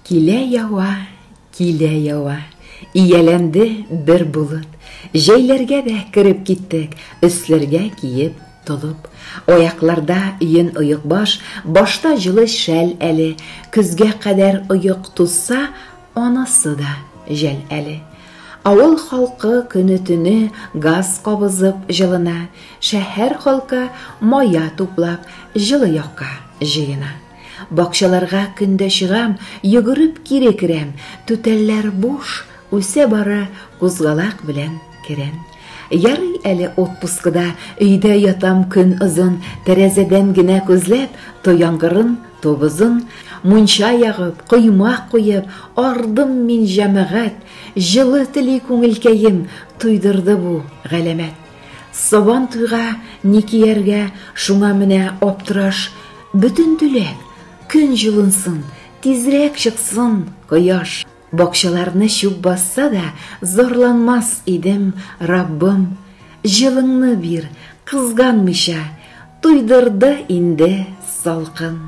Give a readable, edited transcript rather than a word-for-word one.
Килә ява, ияләнде бер булыт. Җәйләргә дә кирип киттек, өсләргә киеп толып. Аякларда йөн оек башта җылы шәл әле. Көзгә кадәр оек тузса, анысы да жәл әле. Авыл халкы көне-төне газ кабызып җылына, шәһәр халкы мая туплап җылы якка җыена. Бакчаларга көндә чыгам, йөгереп кире керәм, түтәлләр буш, үсә бара кузгалак белән керән. Ярый әле отпускыда өйдә ятам көн озын, тәрәзәдән генә күзләп, то яңгырын, то бозын, мунча ягып, коймак куеп, ардым мин җәмәгать, җылы тели күңелкәем туйдырды бу галәмәт. Сабан туйга ни кияргә, шуңа менә аптыраш, бөтен түләк, көн җылынсын, тизрәк чыксын кояш. Бакчаларны чүп басса да, зарланмас идем, Раббым. Җылыңны бир, кызганмыйча, туйдырды инде салкын.